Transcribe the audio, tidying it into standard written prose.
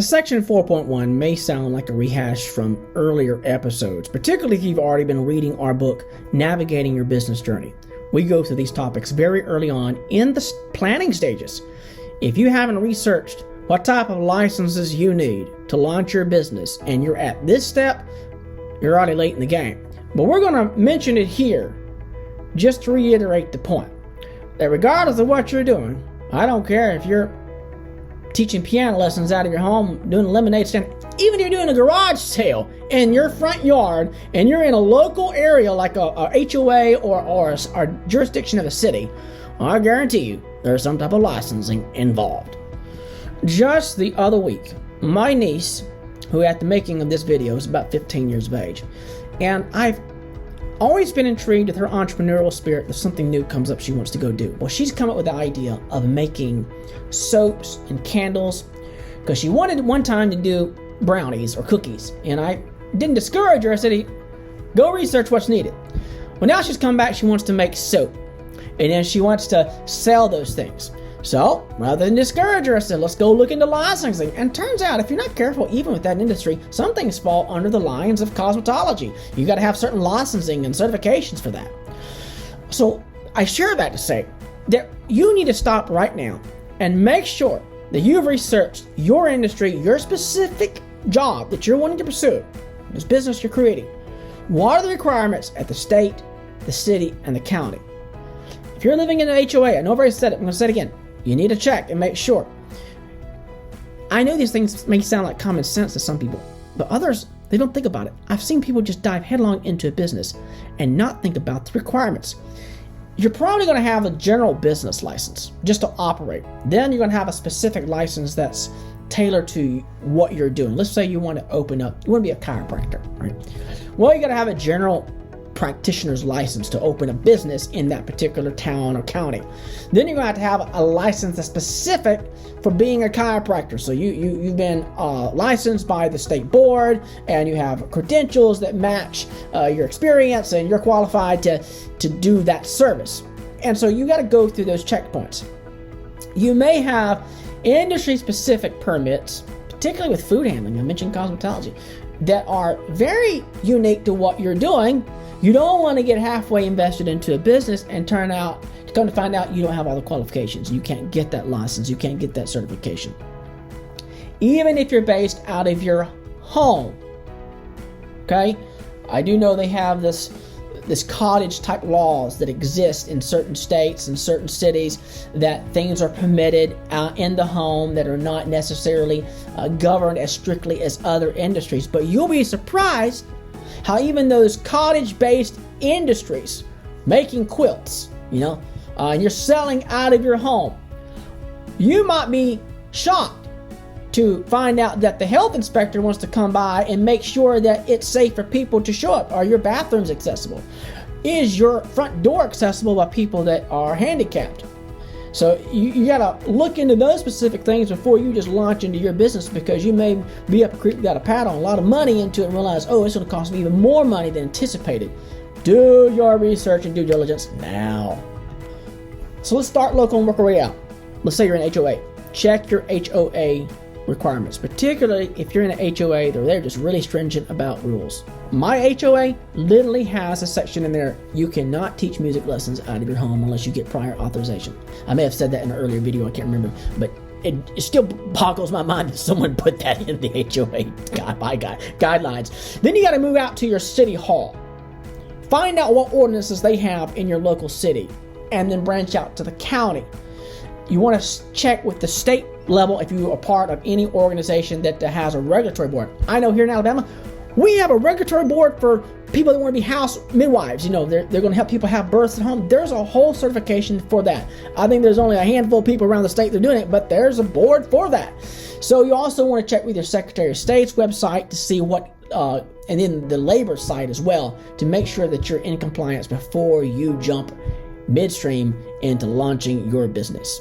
Section 4.1 may sound like a rehash from earlier episodes, particularly if you've already been reading our book, Navigating Your Business Journey. We go through these topics very early on in the planning stages. If you haven't researched what type of licenses you need to launch your business and you're at this step, you're already late in the game. But we're going to mention it here just to reiterate the point that regardless of what you're doing, I don't care if you're teaching piano lessons out of your home, doing a lemonade stand, even if you're doing a garage sale in your front yard and you're in a local area like a HOA or a jurisdiction of a city, I guarantee you there's some type of licensing involved. Just the other week, my niece, who at the making of this video is about 15 years of age, and I've always been intrigued with her entrepreneurial spirit. If something new comes up she wants to go do. Well, she's come up with the idea of making soaps and candles because she wanted one time to do brownies or cookies. And I didn't discourage her. I said, go research what's needed. Well, now she's come back. She wants to make soap. And then she wants to sell those things. So, rather than discourage her, I said, let's go look into licensing. And turns out, if you're not careful, even with that industry, some things fall under the lines of cosmetology. You got to have certain licensing and certifications for that. So, I share that to say that you need to stop right now and make sure that you've researched your industry, your specific job that you're wanting to pursue, this business you're creating. What are the requirements at the state, the city, and the county? If you're living in an HOA, I know I've already said it, I'm going to say it again. You need to check and make sure. I know these things may sound like common sense to some people, but others, they don't think about it. I've seen people just dive headlong into a business and not think about the requirements. You're probably going to have a general business license just to operate. Then you're going to have a specific license that's tailored to what you're doing. Let's say you want to open up, you want to be a chiropractor, right? Well, you got to have a general practitioner's license to open a business in that particular town or county. Then you're going to have a license that's specific for being a chiropractor. So you've been licensed by the state board and you have credentials that match your experience and you're qualified to do that service. And so you got to go through those checkpoints. You may have industry-specific permits, particularly with food handling, I mentioned cosmetology, that are very unique to what you're doing. You don't want to get halfway invested into a business and come to find out you don't have all the qualifications. You can't get that license. You can't get that certification. Even if you're based out of your home. Okay? I do know they have this cottage type laws that exist in certain states and certain cities that things are permitted in the home that are not necessarily governed as strictly as other industries. But you'll be surprised how even those cottage-based industries, making quilts, and you're selling out of your home, you might be shocked to find out that the health inspector wants to come by and make sure that it's safe for people to show up. Are your bathrooms accessible? Is your front door accessible by people that are handicapped? So you got to look into those specific things before you just launch into your business, because you may be up a creek without a paddle, a lot of money into it, and realize, oh, it's going to cost me even more money than anticipated. Do your research and due diligence now. So let's start local and work our way out. Let's say you're in an HOA. Check your HOA requirements, particularly if you're in an HOA, they're just really stringent about rules. My HOA literally has a section in there, you cannot teach music lessons out of your home unless you get prior authorization. I may have said that in an earlier video, I can't remember, but it still boggles my mind that someone put that in the HOA guidelines. Then you got to move out to your city hall. Find out what ordinances they have in your local city, and then branch out to the county. You want to check with the state level if you are part of any organization that has a regulatory board. I know here in Alabama, we have a regulatory board for people that want to be house midwives. They're going to help people have births at home. There's a whole certification for that. I think there's only a handful of people around the state that are doing it, but there's a board for that. So you also want to check with your Secretary of State's website to see what, and then the labor site as well, to make sure that you're in compliance before you jump midstream into launching your business.